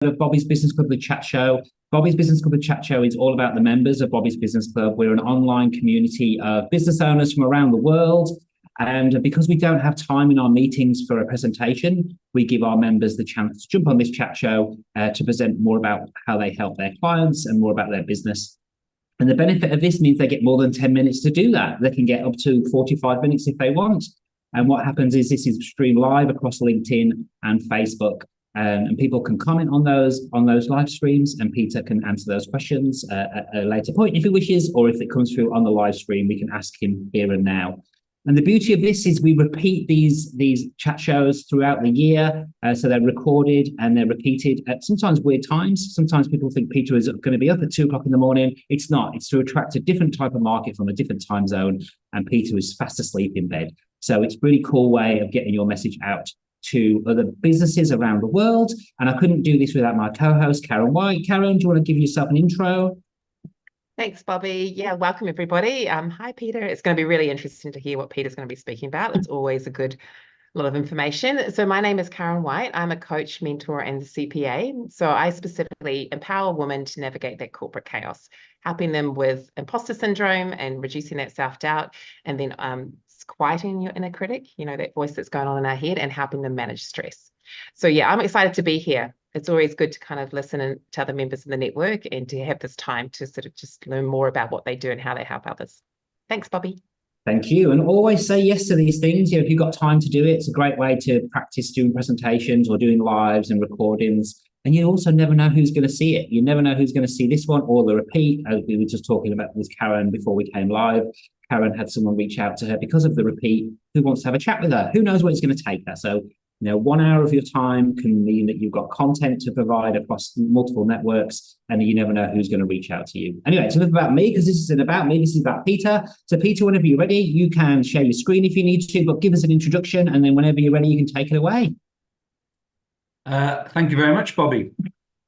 of Bobby's Business Club, the chat show. Bobby's Business Club, the chat show is all about the members of Bobby's Business Club. We're an online community of business owners from around the world. And because we don't have time in our meetings for a presentation, we give our members the chance to jump on this chat show to present more about how they help their clients and more about their business. And the benefit of this means they get more than 10 minutes to do that. They can get up to 45 minutes if they want. And what happens is this is streamed live across LinkedIn and Facebook. And people can comment on those live streams, and Peter can answer those questions at a later point if he wishes, or if it comes through on the live stream, we can ask him here and now. And the beauty of this is we repeat these chat shows throughout the year. So they're recorded and they're repeated at sometimes weird times. Sometimes people think Peter is going to be up at 2 o'clock in the morning. It's not. It's to attract a different type of market from a different time zone. And Peter is fast asleep in bed. So it's a really cool way of getting your message out to other businesses around the world. And I couldn't do this without my co-host, Karen White. Karen, do you want to give yourself an intro? Thanks, Bobby. Yeah, welcome everybody. Hi, Peter. It's going to be really interesting to hear what Peter's going to be speaking about. It's always a lot of information. So my name is Karen White. I'm a coach, mentor, and CPA. So I specifically empower women to navigate that corporate chaos, helping them with imposter syndrome and reducing that self-doubt, and then quieting your inner critic, that voice that's going on in our head, and helping them manage stress. So yeah, I'm excited to be here. It's always good to kind of listen to other members in the network and to have this time to sort of just learn more about what they do and how they help others. Thanks, Bobby. Thank you. And always say yes to these things. If you've got time to do it, it's a great way to practice doing presentations or doing lives and recordings. And you also never know who's going to see it. You never know who's going to see this one or the repeat, as we were just talking about with Karen before we came live. Karen had someone reach out to her because of the repeat who wants to have a chat with her. Who knows what it's going to take her? So 1 hour of your time can mean that you've got content to provide across multiple networks, and you never know who's going to reach out to you. Anyway, it's enough about me, because this isn't about me. This is about Peter. So Peter, whenever you're ready, you can share your screen if you need to, but give us an introduction, and then whenever you're ready, you can take it away. Thank you very much, Bobby.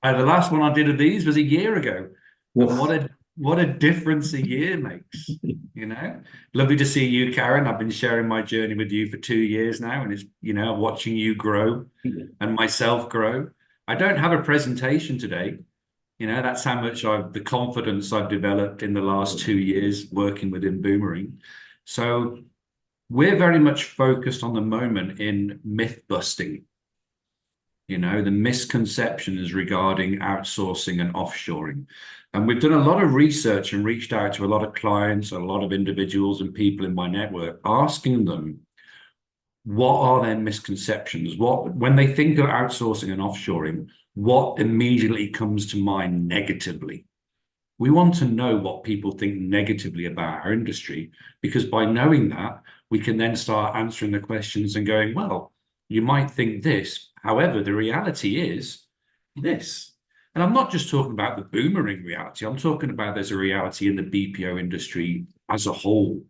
The last one I did of these was a year ago. And what a difference a year makes, Lovely to see you, Karen. I've been sharing my journey with you for 2 years now, and it's, watching you grow and myself grow. I don't have a presentation today. That's how much the confidence I've developed in the last 2 years working within Boomerang. So we're very much focused on the moment in myth busting. The misconceptions regarding outsourcing and offshoring. And we've done a lot of research and reached out to a lot of clients, a lot of individuals and people in my network, asking them, what are their misconceptions? When they think of outsourcing and offshoring, what immediately comes to mind negatively? We want to know what people think negatively about our industry, because by knowing that, we can then start answering the questions and going, well, you might think this, however, the reality is this. And I'm not just talking about the Boomerang reality. I'm talking about there's a reality in the BPO industry as a whole.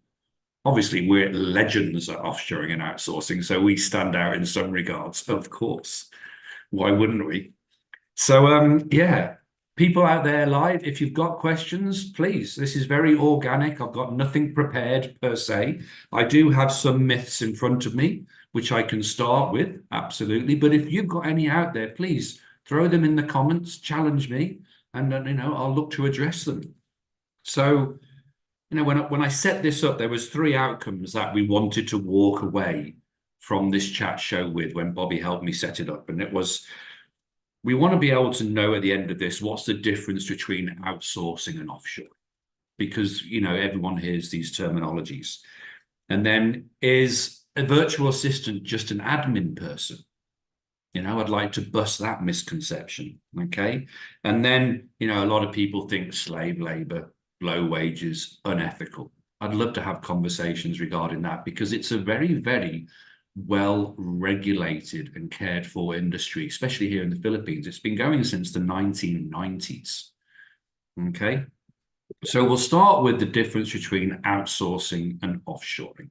Obviously, we're legends at offshoring and outsourcing, so we stand out in some regards, of course. Why wouldn't we? So, yeah, people out there live, if you've got questions, please. This is very organic. I've got nothing prepared per se. I do have some myths in front of me, which I can start with, absolutely. But if you've got any out there, please throw them in the comments, challenge me, and I'll look to address them. So, when I set this up, there was 3 outcomes that we wanted to walk away from this chat show with when Bobby helped me set it up. And it was, we want to be able to know at the end of this, what's the difference between outsourcing and offshore? Because, everyone hears these terminologies. And then, is a virtual assistant just an admin person? I'd like to bust that misconception, okay? And then, a lot of people think slave labor, low wages, unethical. I'd love to have conversations regarding that, because it's a very, very well-regulated and cared for industry, especially here in the Philippines. It's been going since the 1990s, okay? So we'll start with the difference between outsourcing and offshoring.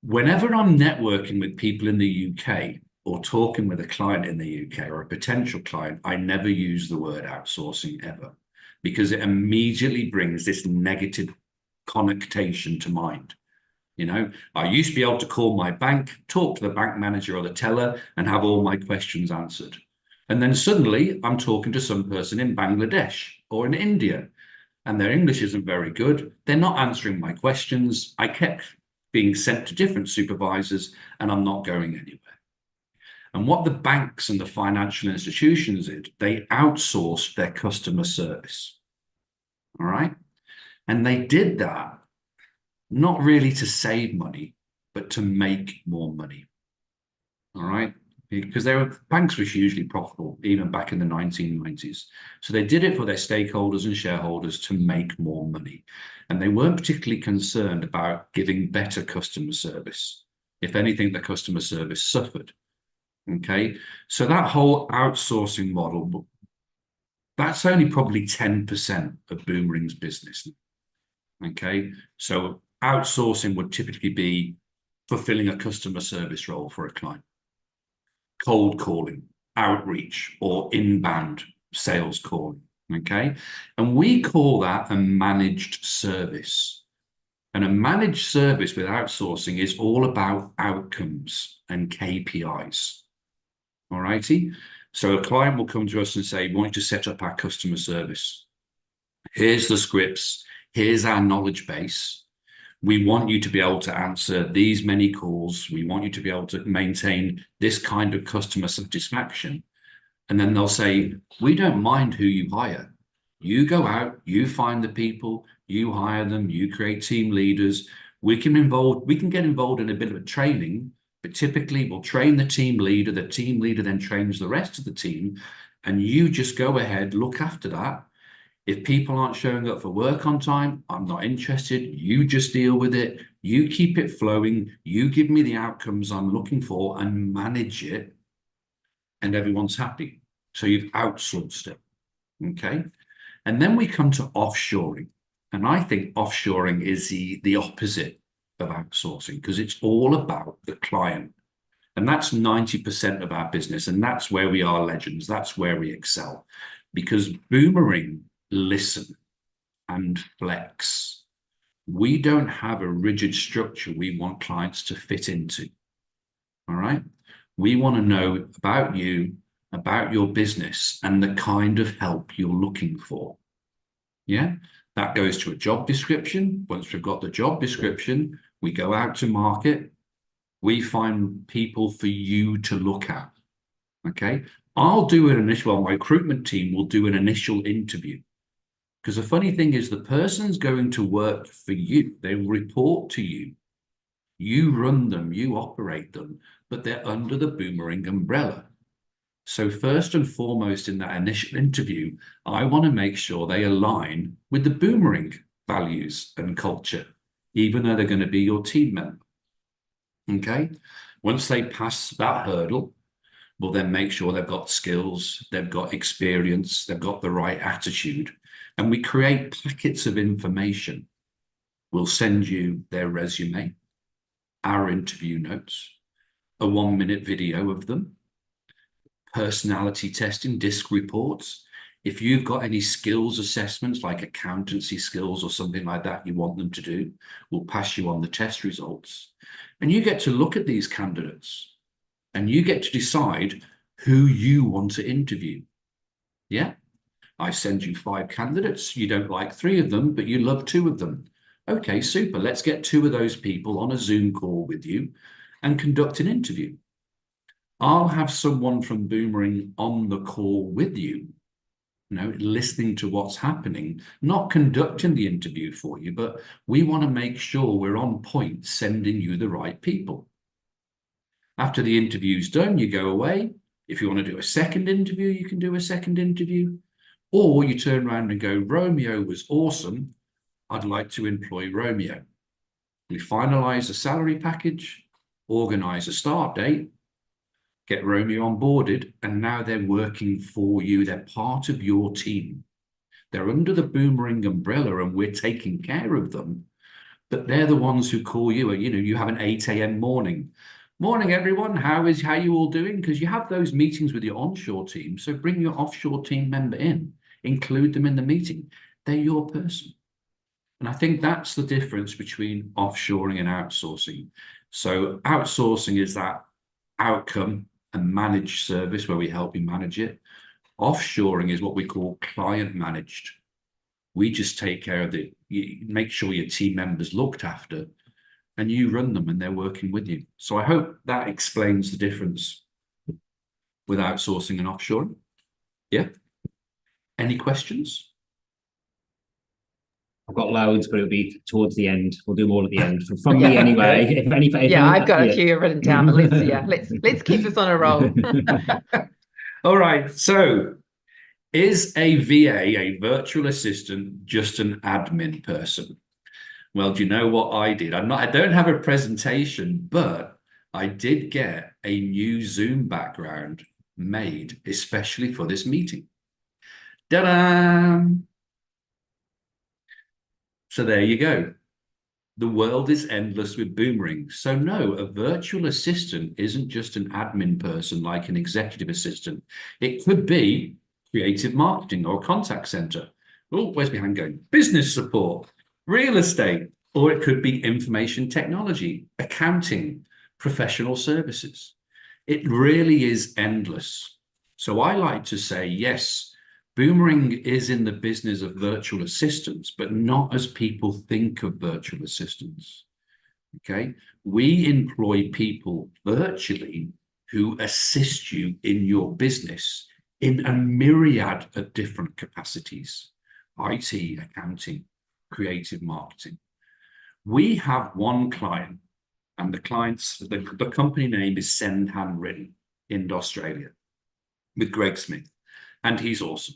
Whenever I'm networking with people in the UK or talking with a client in the UK or a potential client, I never use the word outsourcing ever, because it immediately brings this negative connotation to mind. I used to be able to call my bank, talk to the bank manager or the teller, and have all my questions answered. And then suddenly I'm talking to some person in Bangladesh or in India, and their English isn't very good. They're not answering my questions. I kept being sent to different supervisors, and I'm not going anywhere. And what the banks and the financial institutions did, they outsourced their customer service. All right. And they did that not really to save money, but to make more money. All right. Because banks were hugely profitable even back in the 1990s. So they did it for their stakeholders and shareholders to make more money. And they weren't particularly concerned about giving better customer service. If anything, the customer service suffered. Okay. So that whole outsourcing model, that's only probably 10% of Boomerang's business. Okay. So outsourcing would typically be fulfilling a customer service role for a client, cold calling, outreach, or inbound sales calling. Okay. And we call that a managed service. And a managed service with outsourcing is all about outcomes and KPIs. All righty. So a client will come to us and say, we want you to set up our customer service. Here's the scripts. Here's our knowledge base. We want you to be able to answer these many calls. We want you to be able to maintain this kind of customer satisfaction. And then they'll say, we don't mind who you hire. You go out, you find the people, you hire them, you create team leaders. We can get involved in a bit of a training, but typically we'll train the team leader. The team leader then trains the rest of the team. And you just go ahead, look after that. If people aren't showing up for work on time, I'm not interested. You just deal with it. You keep it flowing. You give me the outcomes I'm looking for and manage it. And everyone's happy. So you've outsourced it. Okay. And then we come to offshoring. And I think offshoring is the opposite of outsourcing because it's all about the client. And that's 90% of our business. And that's where we are legends. That's where we excel. Because Boomerang listen and flex. We don't have a rigid structure we want clients to fit into. All right. We want to know about you, about your business, and the kind of help you're looking for. Yeah. That goes to a job description. Once we've got the job description, we go out to market. We find people for you to look at. Okay. I'll do an initial, my recruitment team will do an initial interview. Because the funny thing is the person's going to work for you. They report to you. You run them, you operate them, but they're under the Boomerang umbrella. So first and foremost in that initial interview, I want to make sure they align with the Boomerang values and culture, even though they're going to be your team member. Okay. Once they pass that hurdle, we'll then make sure they've got skills, they've got experience, they've got the right attitude. And we create packets of information. We'll send you their resume, our interview notes, a 1-minute video of them, personality testing, disc reports. If you've got any skills assessments like accountancy skills or something like that you want them to do, we'll pass you on the test results. And you get to look at these candidates and you get to decide who you want to interview. Yeah. I send you 5 candidates. You don't like 3 of them, but you love 2 of them. Okay, super. Let's get 2 of those people on a Zoom call with you and conduct an interview. I'll have someone from Boomerang on the call with you, listening to what's happening, not conducting the interview for you, but we want to make sure we're on point, sending you the right people. After the interview's done, you go away. If you want to do a second interview, you can do a second interview. Or you turn around and go, Romeo was awesome. I'd like to employ Romeo. We finalize the salary package, organize a start date, get Romeo onboarded, and now they're working for you. They're part of your team. They're under the Boomerang umbrella and we're taking care of them. But they're the ones who call you. You have an 8 a.m. morning. Morning, everyone. How you all doing? Because you have those meetings with your onshore team. So bring your offshore team member in. Include them in the meeting. They're your person. And I think that's the difference between offshoring and outsourcing. So outsourcing is that outcome a managed service where we help you manage it. Offshoring is what we call client managed. We just take care of you make sure your team members looked after, and you run them and they're working with you. So I hope that explains the difference with outsourcing and offshoring. Yeah. Any questions? I've got loads, but it'll be towards the end. We'll do them all at the end from me anyway. Okay. I've got a few written down, but let's keep this on a roll. All right. So, is a VA, a virtual assistant, just an admin person? Well, do you know what I did? I don't have a presentation, but I did get a new Zoom background made especially for this meeting. Ta-da! So there you go. The world is endless with boomerang. So no, a virtual assistant isn't just an admin person like an executive assistant. It could be creative marketing or a contact center. Oh, where's my hand going? Business support, real estate, or it could be information technology, accounting, professional services. It really is endless. So I like to say, yes, Boomerang is in the business of virtual assistants, but not as people think of virtual assistants. Okay, we employ people virtually who assist you in your business in a myriad of different capacities: IT, accounting, creative marketing. We have one client, and the company name is Send Handwritten in Australia, with Greg Smith, and he's awesome.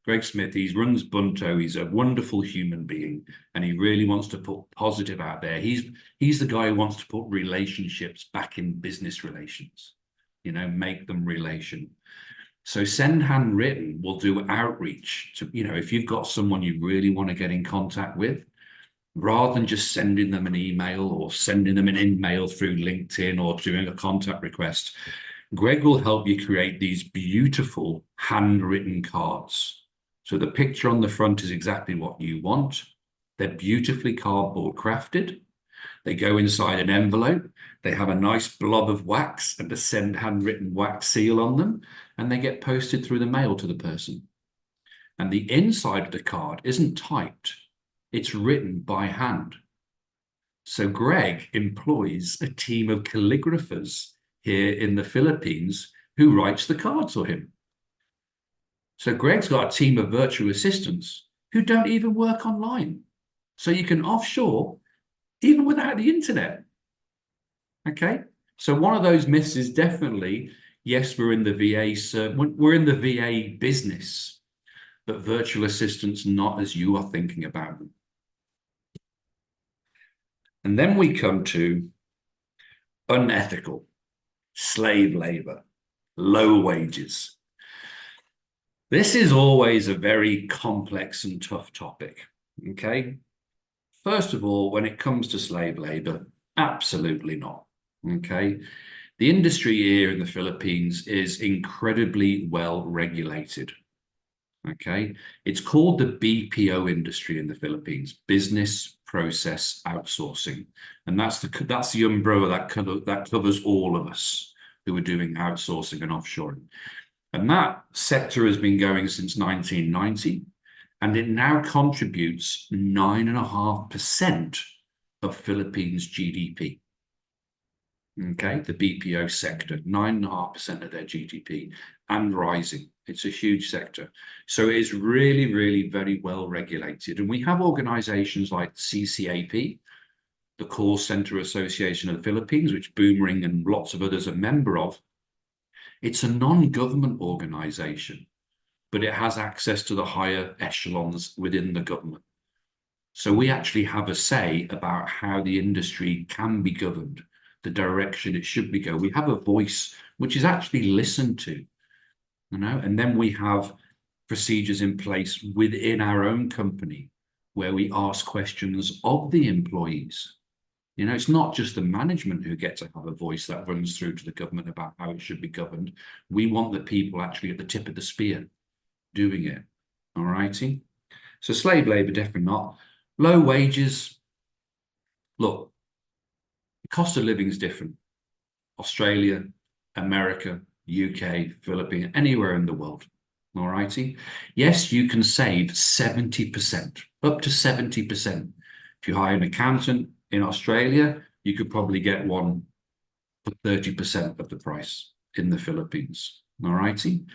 Greg Smith, he runs Bunto. He's a wonderful human being, and he really wants to put positive out there. He's the guy who wants to put relationships back in business relations, make them relation. So Send Handwritten will do outreach to, if you've got someone you really want to get in contact with, rather than just sending them an email or sending them an email through LinkedIn or doing a contact request, Greg will help you create these beautiful handwritten cards. So the picture on the front is exactly what you want. They're beautifully cardboard crafted. They go inside an envelope. They have a nice blob of wax and a Send Handwritten wax seal on them, and they get posted through the mail to the person. And the inside of the card isn't typed. It's written by hand. So Greg employs a team of calligraphers here in the Philippines who writes the cards for him. So Greg's got a team of virtual assistants who don't even work online. So you can offshore even without the internet. Okay. So one of those myths is definitely, yes, we're in the VA business, but virtual assistants not as you are thinking about them. And then we come to unethical, slave labor, low wages. This is always a very complex and tough topic, okay? First of all, when it comes to slave labor, absolutely not, okay? The industry here in the Philippines is incredibly well regulated, okay? It's called the BPO industry in the Philippines, business process outsourcing. And that's the umbrella that covers all of us who are doing outsourcing and offshoring. And that sector has been going since 1990, and it now contributes 9.5% of Philippines' GDP. Okay, the BPO sector, 9.5% of their GDP, and rising. It's a huge sector. So it is really, really very well regulated. And we have organizations like CCAP, the Call Center Association of the Philippines, which Boomerang and lots of others are member of. It's a non-government organization, but it has access to the higher echelons within the government. So we actually have a say about how the industry can be governed, the direction it should be going. We have a voice which is actually listened to, and then we have procedures in place within our own company where we ask questions of the employees. It's not just the management who get to have a voice that runs through to the government about how it should be governed. We want the people actually at the tip of the spear doing it. All righty. So slave labor, definitely not. Low wages. Look, the cost of living is different. Australia, America, UK, Philippines, anywhere in the world. All righty. Yes, you can save 70%, up to 70%. If you hire an accountant in Australia, you could probably get one for 30% of the price in the Philippines. All righty.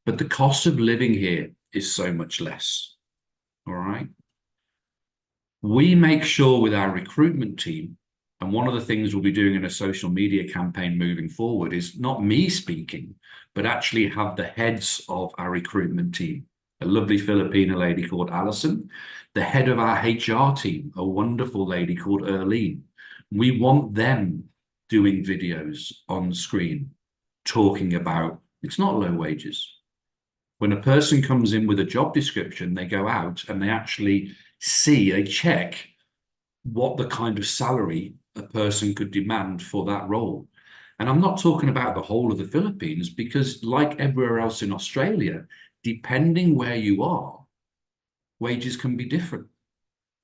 But the cost of living here is so much less. All right. We make sure with our recruitment team, and one of the things we'll be doing in a social media campaign moving forward is not me speaking, but actually have the heads of our recruitment team, a lovely Filipina lady called Alison, the head of our HR team, a wonderful lady called Erlene. We want them doing videos on screen, talking about, it's not low wages. When a person comes in with a job description, they go out and they actually see, they check what the kind of salary a person could demand for that role. And I'm not talking about the whole of the Philippines, because like everywhere else in Australia, depending where you are, wages can be different.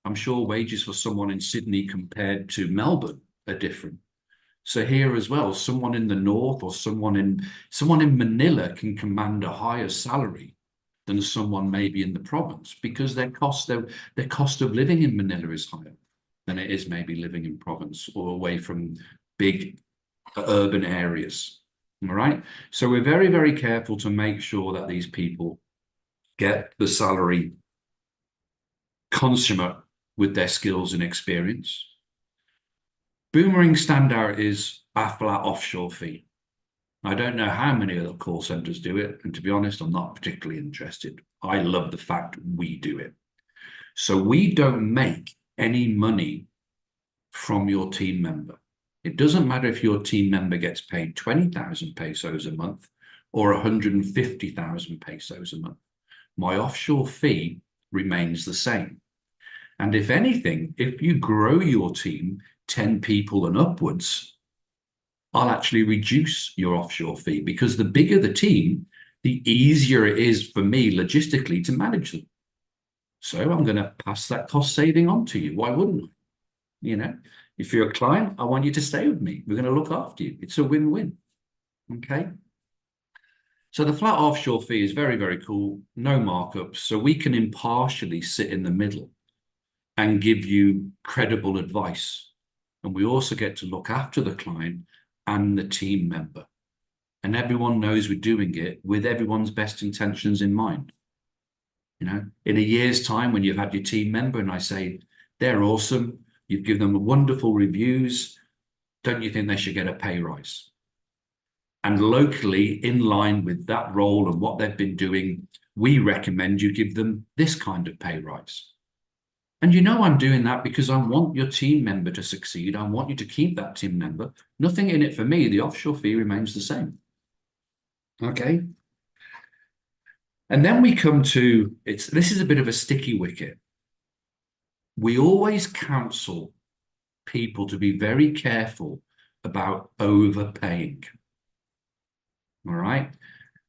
I'm sure wages for someone in Sydney compared to Melbourne are different. So here as well, someone in the north or someone in Manila can command a higher salary than someone maybe in the province, because their cost of living in Manila is higher than it is maybe living in province or away from big urban areas. All right. So we're very, very careful to make sure that these people get the salary consummate with their skills and experience. Boomerang standout is a flat offshore fee. I don't know how many other call centers do it, and to be honest, I'm not particularly interested. I love the fact we do it. So we don't make any money from your team member. It doesn't matter if your team member gets paid 20,000 pesos a month or 150,000 pesos a month. My offshore fee remains the same. And if anything, if you grow your team 10 people and upwards, I'll actually reduce your offshore fee, because the bigger the team, the easier it is for me logistically to manage them. So I'm going to pass that cost saving on to you. Why wouldn't I? You know, if you're a client, I want you to stay with me. We're going to look after you. It's a win-win. Okay. So the flat offshore fee is very, very cool. No markups. So we can impartially sit in the middle and give you credible advice. And we also get to look after the client and the team member. And everyone knows we're doing it with everyone's best intentions in mind. You know, in a year's time, when you've had your team member and I say, they're awesome, you've given them wonderful reviews, don't you think they should get a pay rise? And locally, in line with that role and what they've been doing, we recommend you give them this kind of pay rise. And you know I'm doing that because I want your team member to succeed. I want you to keep that team member. Nothing in it for me. The offshore fee remains the same. Okay. And then we come to, this is a bit of a sticky wicket. We always counsel people to be very careful about overpaying. All right.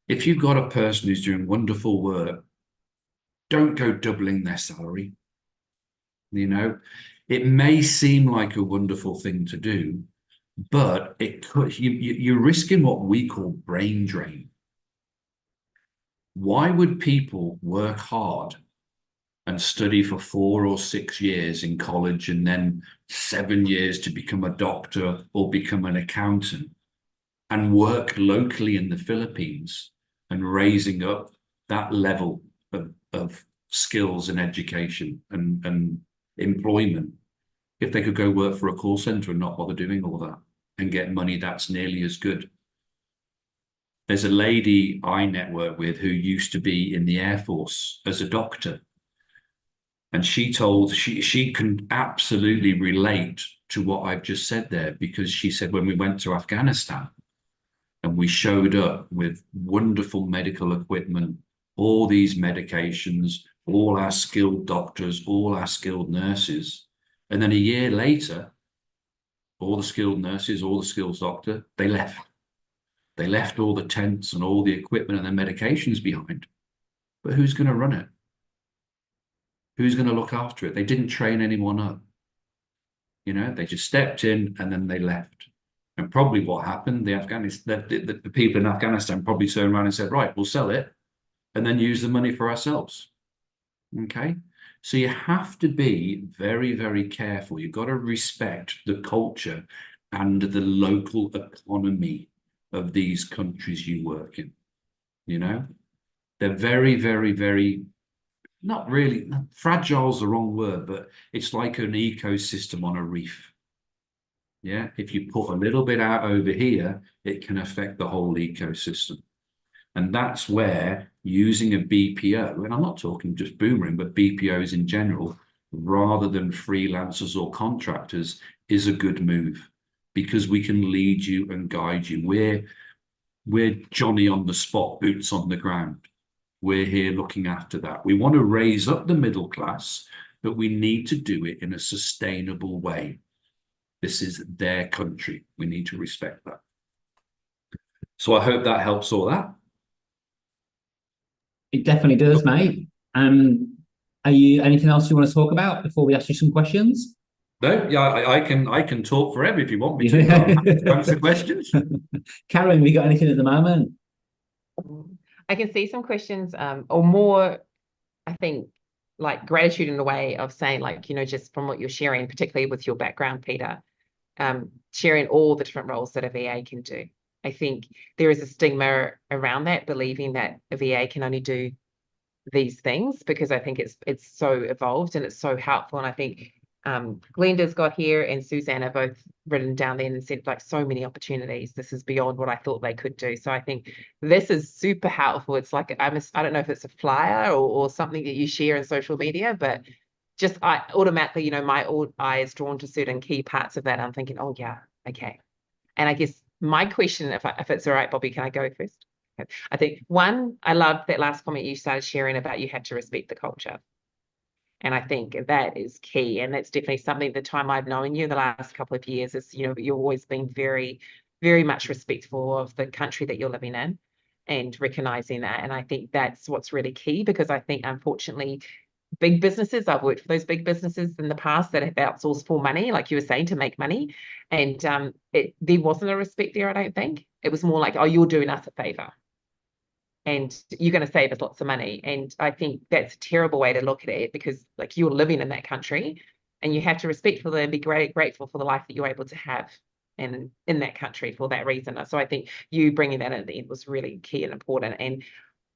If you've got a person who's doing wonderful work, don't go doubling their salary. You know, it may seem like a wonderful thing to do, but it could, you're risking what we call brain drain. Why would people work hard and study for 4 or 6 years in college and then 7 years to become a doctor or become an accountant and work locally in the Philippines and raising up that level of skills and education and employment, if they could go work for a call center and not bother doing all that and get money that's nearly as good? There's a lady I network with who used to be in the Air Force as a doctor. And she can absolutely relate to what I've just said there, because she said when we went to Afghanistan and we showed up with wonderful medical equipment, all these medications, all our skilled doctors, all our skilled nurses. And then a year later, all the skilled nurses, all the skilled doctor, they left. They left all the tents and all the equipment and the medications behind. But who's going to run it? Who's going to look after it? They didn't train anyone up. You know, they just stepped in and then they left. And probably what happened, the people in Afghanistan probably turned around and said, right, we'll sell it and then use the money for ourselves. Okay. So you have to be very, very careful. You've got to respect the culture and the local economy of these countries you work in. You know, they're very, very, very, not really, fragile is the wrong word, but it's like an ecosystem on a reef. Yeah. If you put a little bit out over here, it can affect the whole ecosystem. And that's where using a BPO, and I'm not talking just Boomerang, but BPOs in general, rather than freelancers or contractors, is a good move, because we can lead you and guide you. We're Johnny on the spot, boots on the ground. We're here looking after that. We want to raise up the middle class, but we need to do it in a sustainable way. This is their country. We need to respect that. So I hope that helps all that. It definitely does, mate. Are you anything else you want to talk about before we ask you some questions? No, yeah, I can talk forever if you want me to. Answer questions. Karen, we got anything at the moment? I can see some questions, or more, I think, like gratitude in a way of saying, like, just from what you're sharing, particularly with your background, Peter, sharing all the different roles that a VA can do. I think there is a stigma around that, believing that a VA can only do these things, because I think it's so evolved and it's so helpful. And I think Glenda's got here and Suzanne have both written down there and said, like, so many opportunities. This is beyond what I thought they could do. So I think this is super helpful. It's like, I don't know if it's a flyer or something that you share in social media, but just I automatically, my eye is drawn to certain key parts of that. I'm thinking, oh yeah, okay. And I guess my question, if it's all right, Bobby, can I go first? I think one, I love that last comment you started sharing about you have to respect the culture. And I think that is key. And that's definitely something, the time I've known you in the last couple of years is, you've always been very, very much respectful of the country that you're living in and recognizing that. And I think that's what's really key, because I think, unfortunately, big businesses, I've worked for those big businesses in the past that have outsourced for money, like you were saying, to make money. And there wasn't a respect there, I don't think. It was more like, oh, you're doing us a favor and you're going to save us lots of money. And I think that's a terrible way to look at it, because, like, you're living in that country and you have to respect for them and be grateful for the life that you're able to have and in that country for that reason. So I think you bringing that in at the end was really key and important. And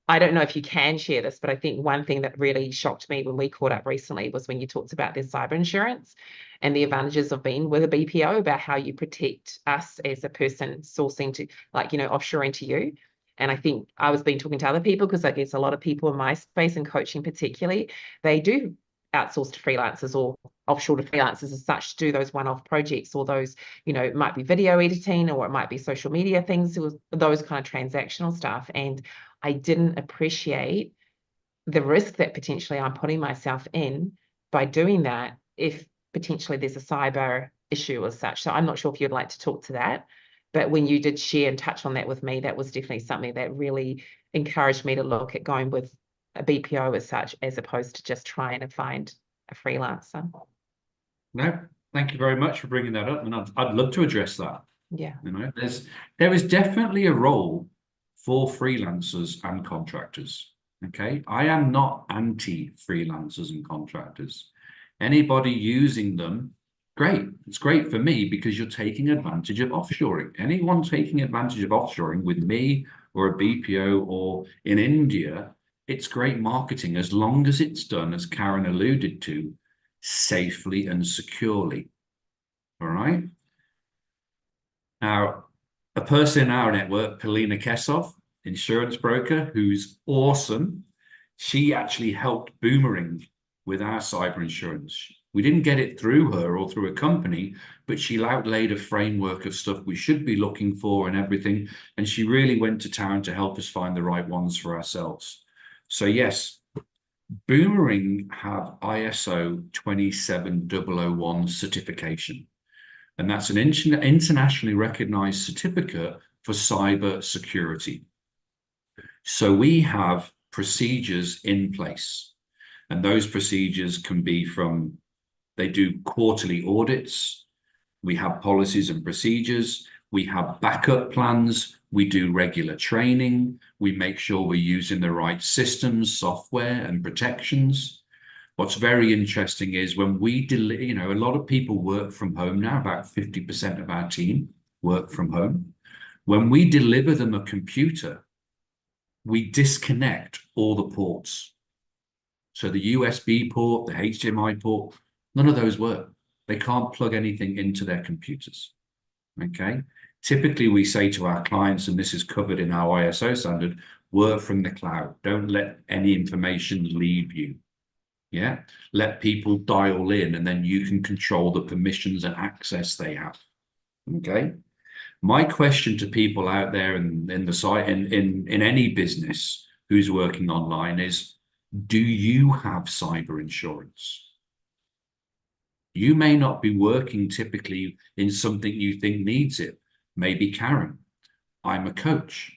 I don't know if you can share this, but I think one thing that really shocked me when we caught up recently was when you talked about their cyber insurance and the advantages of being with a BPO, about how you protect us as a person sourcing to, like, offshoring to you. And I think I was talking to other people, because I guess a lot of people in my space and coaching particularly, they do outsource to freelancers or offshore to freelancers as such to do those one-off projects, or those, it might be video editing, or it might be social media things, those kind of transactional stuff. And I didn't appreciate the risk that potentially I'm putting myself in by doing that, if potentially there's a cyber issue as such. So I'm not sure if you'd like to talk to that, but when you did share and touch on that with me, that was definitely something that really encouraged me to look at going with a BPO as such, as opposed to just trying to find a freelancer. No, thank you very much for bringing that up, and I'd love to address that. Yeah. There is definitely a role for freelancers and contractors. Okay, I am not anti-freelancers and contractors. Anybody using them, great. It's great for me, because you're taking advantage of offshoring. Anyone taking advantage of offshoring with me or a BPO or in India, it's great marketing, as long as it's done, as Karen alluded to, safely and securely. All right. Now, a person in our network, Polina Kesov, insurance broker, who's awesome, she actually helped Boomerang with our cyber insurance. We didn't get it through her or through a company, but she outlaid a framework of stuff we should be looking for and everything. And she really went to town to help us find the right ones for ourselves. So yes, Boomerang have ISO 27001 certification. And that's an internationally recognized certificate for cyber security. So we have procedures in place, and those procedures can be from, they do quarterly audits. We have policies and procedures. We have backup plans. We do regular training. We make sure we're using the right systems, software, and protections. What's very interesting is when we deliver, you know, a lot of people work from home now, about 50% of our team work from home. When we deliver them a computer, we disconnect all the ports. So the USB port, the HDMI port, none of those work. They can't plug anything into their computers. Okay. Typically, we say to our clients, and this is covered in our ISO standard, work from the cloud. Don't let any information leave you. Yeah. Let people dial in, and then you can control the permissions and access they have. Okay. My question to people out there in the site, in any business who's working online is, do you have cyber insurance? You may not be working typically in something you think needs it. Maybe Karen, I'm a coach.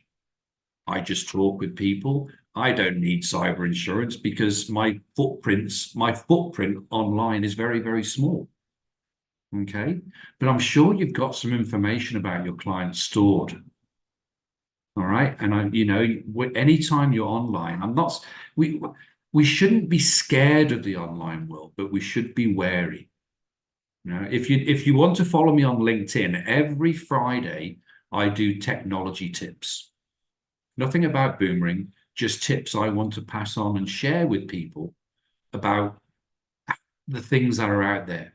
I just talk with people. I don't need cyber insurance because my footprint online is very, very small. Okay. But I'm sure you've got some information about your clients stored. All right. And you know, anytime you're online, we shouldn't be scared of the online world, but we should be wary. You know, if you want to follow me on LinkedIn, every Friday I do technology tips. Nothing about Boomerang, just tips I want to pass on and share with people about the things that are out there.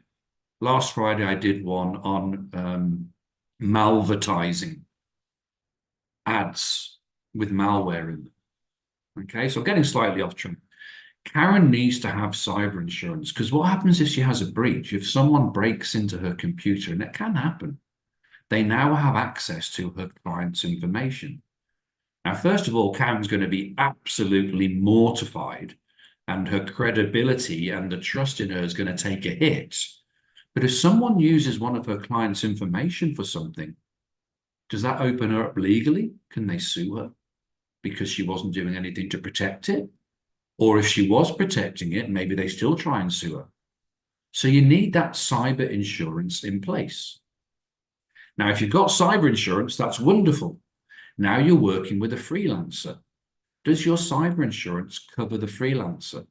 Last Friday I did one on malvertising, ads with malware in them. Okay, so I'm getting slightly off track. Karen needs to have cyber insurance because what happens if she has a breach? If someone breaks into her computer, and it can happen, they now have access to her client's information. Now, first of all, Karen's going to be absolutely mortified, and her credibility and the trust in her is going to take a hit. But if someone uses one of her client's information for something, does that open her up legally? Can they sue her because she wasn't doing anything to protect it? Or if she was protecting it, maybe they still try and sue her. So you need that cyber insurance in place. Now, if you've got cyber insurance, that's wonderful. Now you're working with a freelancer. Does your cyber insurance cover the freelancer?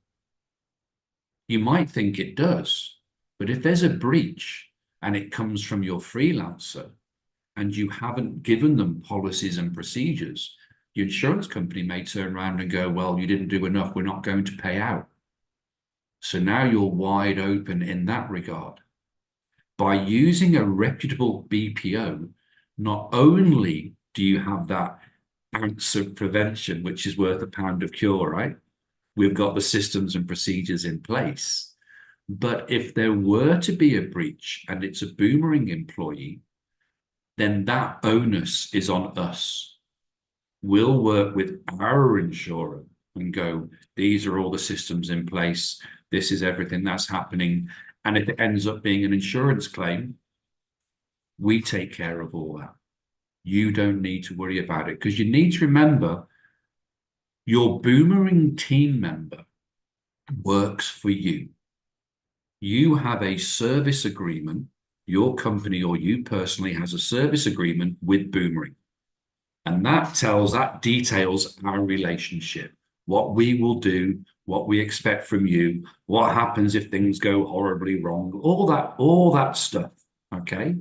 You might think it does, but if there's a breach and it comes from your freelancer and you haven't given them policies and procedures, your insurance company may turn around and go, well, you didn't do enough, we're not going to pay out. So now you're wide open in that regard. By using a reputable BPO, not only do you have that ounce of prevention, which is worth a pound of cure, right? We've got the systems and procedures in place. But if there were to be a breach and it's a Boomerang employee, then that onus is on us. We'll work with our insurer and go, these are all the systems in place. This is everything that's happening. And if it ends up being an insurance claim, we take care of all that. You don't need to worry about it because you need to remember your Boomerang team member works for you. You have a service agreement. Your company or you personally has a service agreement with Boomerang. And that details our relationship, what we will do, what we expect from you, what happens if things go horribly wrong, all that stuff, okay?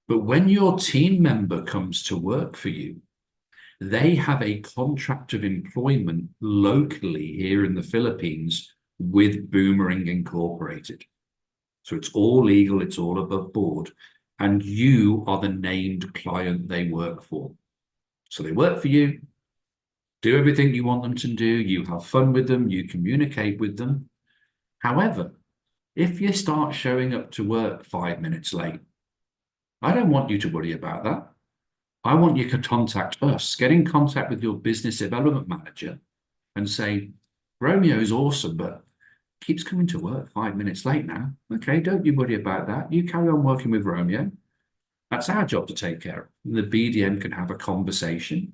But when your team member comes to work for you, they have a contract of employment locally here in the Philippines with Boomerang Incorporated. So it's all legal, it's all above board, and you are the named client they work for. So they work for you, do everything you want them to do, you have fun with them, you communicate with them. However, if you start showing up to work 5 minutes late, I don't want you to worry about that. I want you to contact us, get in contact with your business development manager and say, Romeo's awesome, but keeps coming to work 5 minutes late now. Okay, don't you worry about that. You carry on working with Romeo. That's our job to take care of. And the BDM can have a conversation.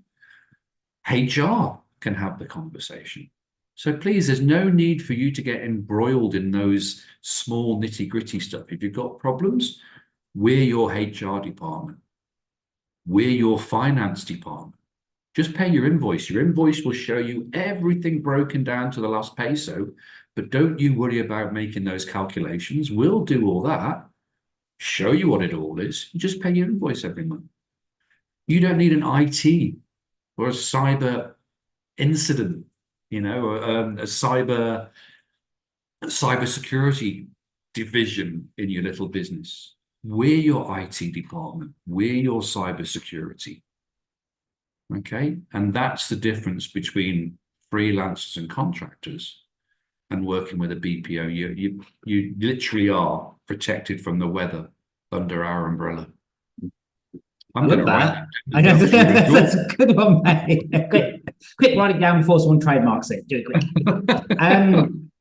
HR can have the conversation. So please, there's no need for you to get embroiled in those small nitty-gritty stuff. If you've got problems, we're your HR department. We're your finance department. Just pay your invoice. Your invoice will show you everything broken down to the last peso, but don't you worry about making those calculations. We'll do all that, show you what it all is. You just pay your invoice every month. You don't need an IT or a cyber incident, or a cybersecurity division in your little business. We're your IT department. We're your cybersecurity. Okay, and that's the difference between freelancers and contractors and working with a BPO. You literally are protected from the weather under our umbrella. I'm going to write that. I know that's a good one, mate. Quick, write it down before someone trademarks it. Do it quick.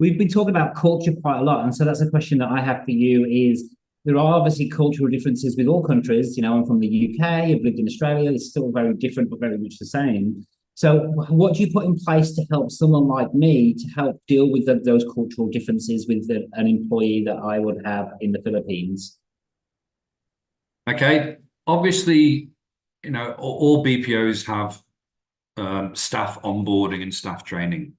We've been talking about culture quite a lot, and so that's a question that I have for you. Is there are obviously cultural differences with all countries. I'm from the UK. I've lived in Australia. It's still very different, but very much the same. So, what do you put in place to help someone like me to help deal with those cultural differences with an employee that I would have in the Philippines? Okay. Obviously, all BPOs have staff onboarding and staff training.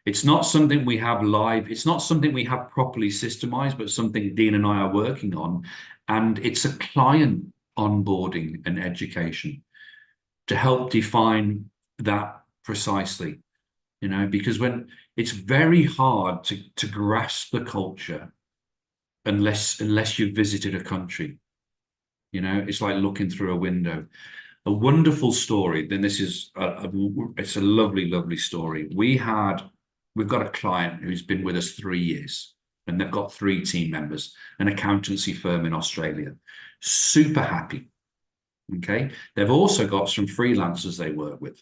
It's not something we have live. It's not something we have properly systemized, but something Dean and I are working on. And it's a client onboarding and education to help define that precisely, because when it's very hard to grasp the culture unless you've visited a country. It's like looking through a window. A wonderful story. Then this is it's a lovely, lovely story. We've got a client who's been with us 3 years, and they've got 3 team members, an accountancy firm in Australia. Super happy. Okay. They've also got some freelancers they work with.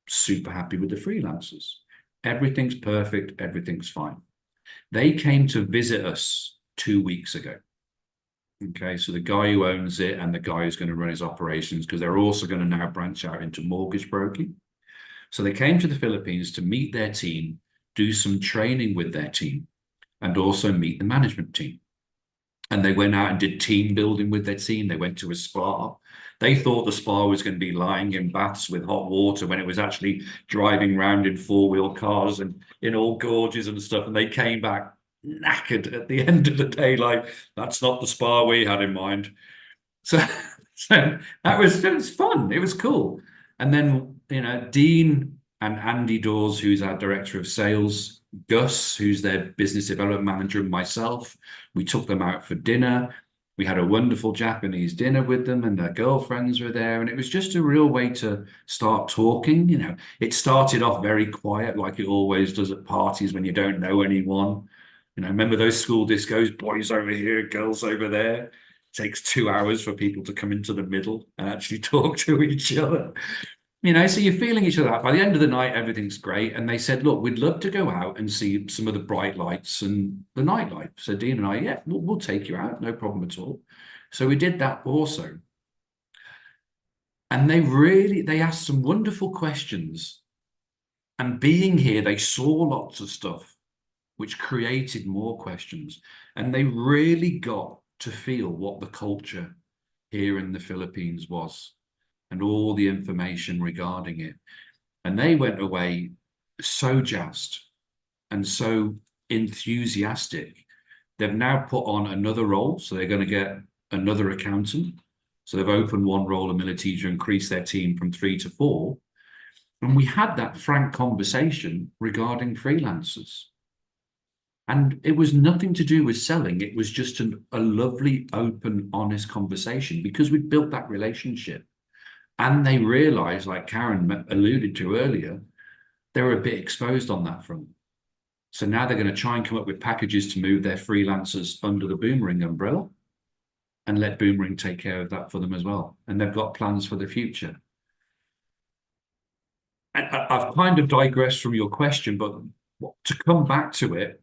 Super happy with the freelancers. Everything's perfect. Everything's fine. They came to visit us 2 weeks ago. Okay, so the guy who owns it and the guy who's going to run his operations, because they're also going to now branch out into mortgage broking. So they came to the Philippines to meet their team, do some training with their team, and also meet the management team. And they went out and did team building with their team. They went to a spa. They thought the spa was going to be lying in baths with hot water when it was actually driving around in 4-wheel cars and in all gorges and stuff. And they came back knackered at the end of the day, like, that's not the spa we had in mind. So it was fun. It was cool. And then, Dean and Andy Dawes, who's our director of sales, Gus, who's their business development manager, and myself, we took them out for dinner. We had a wonderful Japanese dinner with them, and their girlfriends were there. And it was just a real way to start talking. It started off very quiet, like it always does at parties when you don't know anyone. Remember those school discos, boys over here, girls over there. It takes 2 hours for people to come into the middle and actually talk to each other. So you're feeling each other out. By the end of the night, everything's great. And they said, look, we'd love to go out and see some of the bright lights and the nightlife. So Dean and I, yeah, we'll take you out. No problem at all. So we did that also. And they asked some wonderful questions. And being here, they saw lots of stuff, which created more questions. And they really got to feel what the culture here in the Philippines was and all the information regarding it. And they went away so jazzed and so enthusiastic. They've now put on another role. So they're going to get another accountant. So they've opened one role in Military to increase their team from 3 to 4. And we had that frank conversation regarding freelancers. And it was nothing to do with selling. It was just a lovely, open, honest conversation because we'd built that relationship. And they realized, like Karen alluded to earlier, they were a bit exposed on that front. So now they're going to try and come up with packages to move their freelancers under the Boomerang umbrella and let Boomerang take care of that for them as well. And they've got plans for the future. And I've kind of digressed from your question, but to come back to it,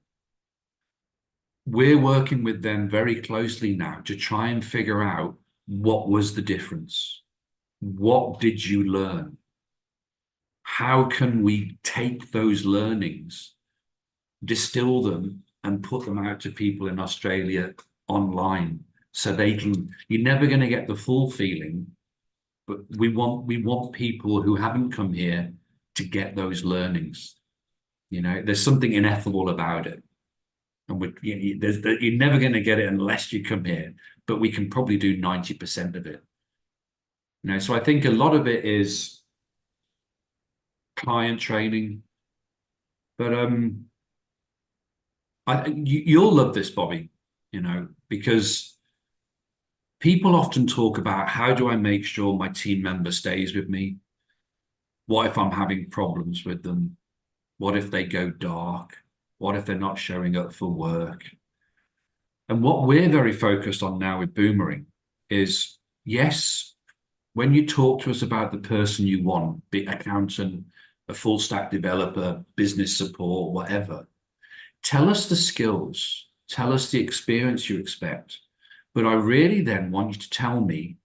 we're working with them very closely now to try and figure out what was the difference. What did you learn? How can we take those learnings, distill them, and put them out to people in Australia online so they can, you're never going to get the full feeling but we want people who haven't come here to get those learnings. You know, there's something ineffable about it. And you're never going to get it unless you come here, but we can probably do 90% of it. You know, so I think a lot of it is client training, but you'll love this, Bobby, you know, because people often talk about, how do I make sure my team member stays with me? What if I'm having problems with them? What if they go dark? What if they're not showing up for work? And what we're very focused on now with Boomerang is, yes, when you talk to us about the person you want, be it accountant, a full stack developer, business support, whatever, tell us the skills, tell us the experience you expect. But I really then want you to tell me,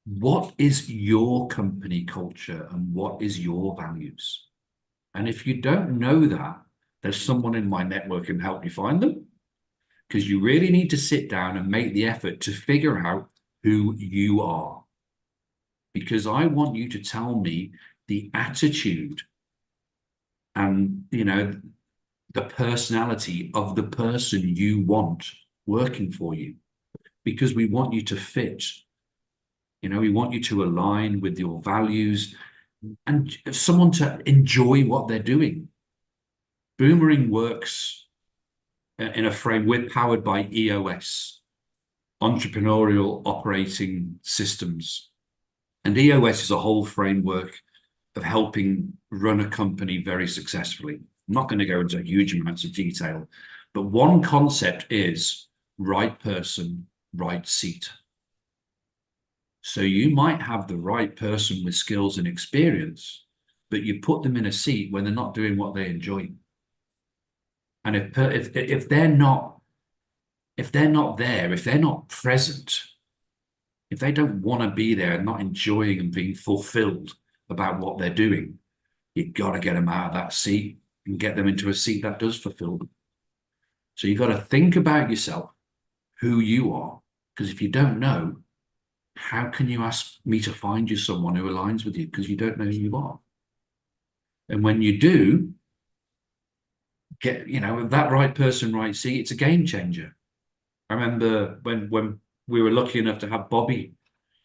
what is your company culture and what is your values? And if you don't know that, there's someone in my network who can help you find them, because you really need to sit down and make the effort to figure out who you are. Because I want you to tell me the attitude and, you know, the personality of the person you want working for you, because we want you to fit. You know, we want you to align with your values and someone to enjoy what they're doing. Boomerang works in a frame. We're powered by EOS, Entrepreneurial Operating Systems. And EOS is a whole framework of helping run a company very successfully. I'm not going to go into huge amounts of detail, but one concept is right person, right seat. So you might have the right person with skills and experience, but you put them in a seat when they're not doing what they enjoy. And if they're not there, if they're not present, if they don't want to be there and not enjoying and being fulfilled about what they're doing, you've got to get them out of that seat and get them into a seat that does fulfill them. So you've got to think about yourself, who you are, because if you don't know, how can you ask me to find you someone who aligns with you? Because you don't know who you are. And when you do get, you know, that right person, right seat, it's a game changer. I remember when we were lucky enough to have Bobby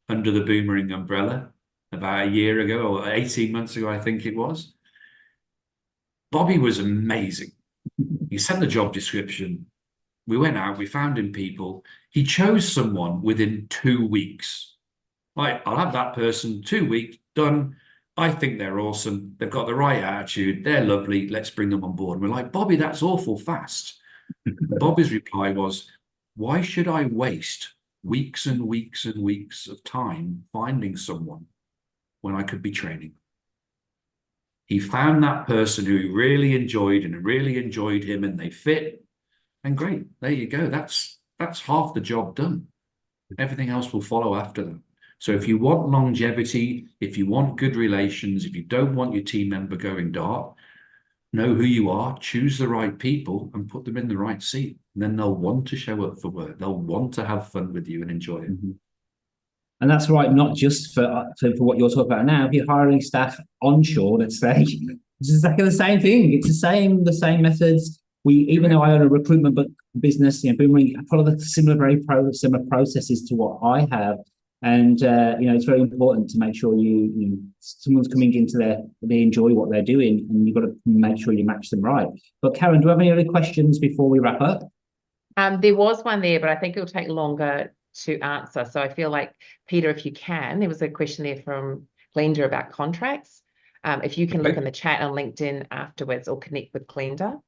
under the Boomerang umbrella about a year ago, or 18 months ago, I think it was. Bobby was amazing. He sent the job description. We went out, we found him people. He chose someone within 2 weeks. Right, I'll have that person, 2 weeks, done. I think they're awesome. They've got the right attitude. They're lovely. Let's bring them on board. And we're like, Bobby, that's awful fast. Bobby's reply was, why should I waste weeks and weeks and weeks of time finding someone when I could be training? He found that person who he really enjoyed and really enjoyed him, and they fit. And great, there you go. That's half the job done. Everything else will follow after that. So if you want longevity, if you want good relations, if you don't want your team member going dark, know who you are, choose the right people and put them in the right seat. And then they'll want to show up for work. They'll want to have fun with you and enjoy it. Mm-hmm. And that's right, not just for what you're talking about now. If you're hiring staff onshore, let's say, it's exactly the same thing. It's the same methods. Even though I own a recruitment business, you know, Boomerang follow the similar processes to what I have. And you know, it's very important to make sure someone's coming into they enjoy what they're doing, and you've got to make sure you match them right. But Karen, do you have any other questions before we wrap up? There was one there, but I think it'll take longer to answer. So I feel like, Peter, if you can, there was a question there from Glenda about contracts. If you can look in the chat on LinkedIn afterwards, or connect with Glenda.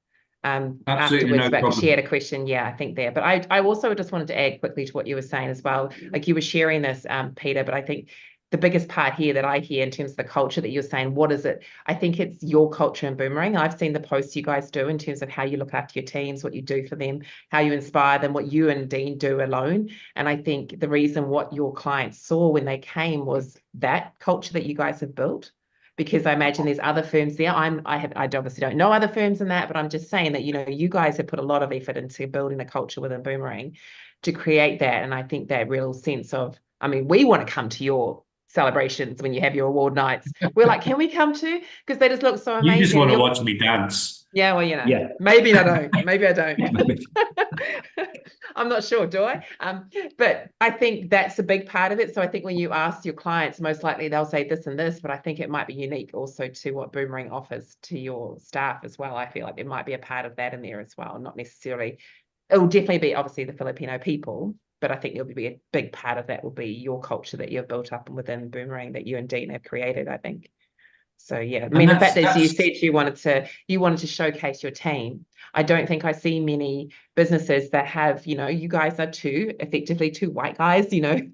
Absolutely, no problem. She had a question, I think there. But I also just wanted to add quickly to what you were saying as well. Like you were sharing this, Peter, but I think the biggest part here that I hear in terms of the culture that you're saying, what is it? I think it's your culture in Boomerang. I've seen the posts you guys do in terms of how you look after your teams, what you do for them, how you inspire them, what you and Dean do alone. And I think the reason what your clients saw when they came was that culture that you guys have built. Because I imagine there's other firms there. I obviously don't know other firms in that, but I'm just saying that, you know, you guys have put a lot of effort into building a culture within Boomerang to create that. And I think that real sense of, I mean, we want to come to your celebrations when you have your award nights. We're like, can we come to? Because they just look so amazing. You just want to watch me dance. Yeah, well, Yeah. maybe I don't. Maybe I don't. I'm not sure, do I? But I think that's a big part of it. So I think when you ask your clients, most likely they'll say this and this, but I think it might be unique also to what Boomerang offers to your staff as well. I feel like there might be a part of that in there as well. Not necessarily, it will definitely be obviously the Filipino people, but I think there'll be a big part of that will be your culture that you've built up within Boomerang that you and Dean have created, I think. So yeah, I mean, the fact that you said you wanted to showcase your team. I don't think I see many businesses that have, you guys are effectively two white guys, the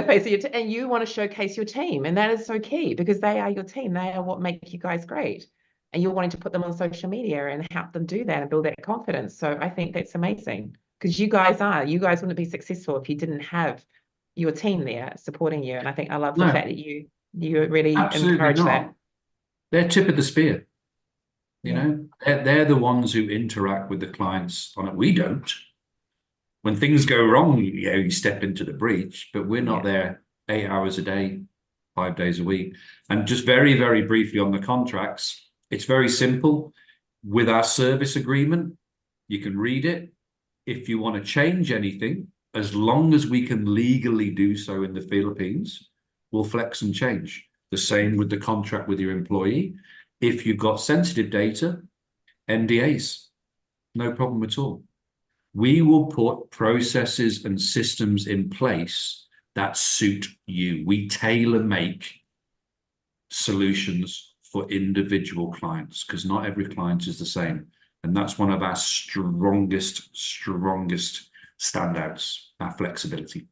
face of your team, and you want to showcase your team. And that is so key because they are your team. They are what make you guys great. And you're wanting to put them on social media and help them do that and build that confidence. So I think that's amazing because you guys wouldn't be successful if you didn't have your team there supporting you. And I think I love the fact that you really encourage that. They're tip of the spear. They're the ones who interact with the clients on it. We don't. When things go wrong, you step into the breach, but we're not there 8 hours a day, 5 days a week. And just very, very briefly on the contracts, it's very simple. With our service agreement, you can read it. If you want to change anything, as long as we can legally do so in the Philippines, we'll flex and change. The same with the contract with your employee. If you've got sensitive data, NDAs, no problem at all. We will put processes and systems in place that suit you. We tailor make solutions for individual clients because not every client is the same. And that's one of our strongest standouts, our flexibility.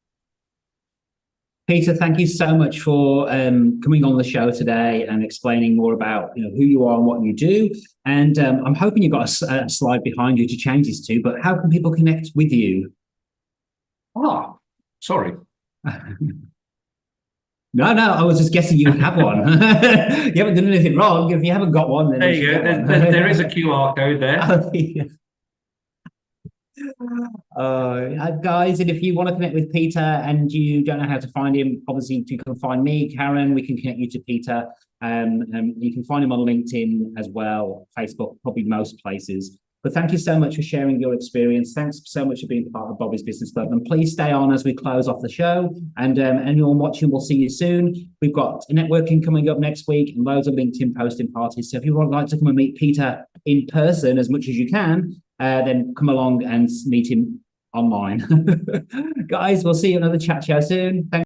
Peter, thank you so much for coming on the show today and explaining more about who you are and what you do. And I'm hoping you've got a slide behind you to change this to, but how can people connect with you? Oh, sorry. No, I was just guessing you have one. You haven't done anything wrong. If you haven't got one, then there you go. There is a QR code there. Guys, and if you want to connect with Peter and you don't know how to find him, obviously you can find me, Karen. We can connect you to Peter. You can find him on LinkedIn as well, Facebook, probably most places. But thank you so much for sharing your experience. Thanks so much for being part of Bobby's Business Club. And please stay on as we close off the show. And anyone watching, we'll see you soon. We've got networking coming up next week and loads of LinkedIn posting parties. So if you would like to come and meet Peter in person as much as you can, then come along and meet him online. Guys, we'll see you another chat show soon. Thanks.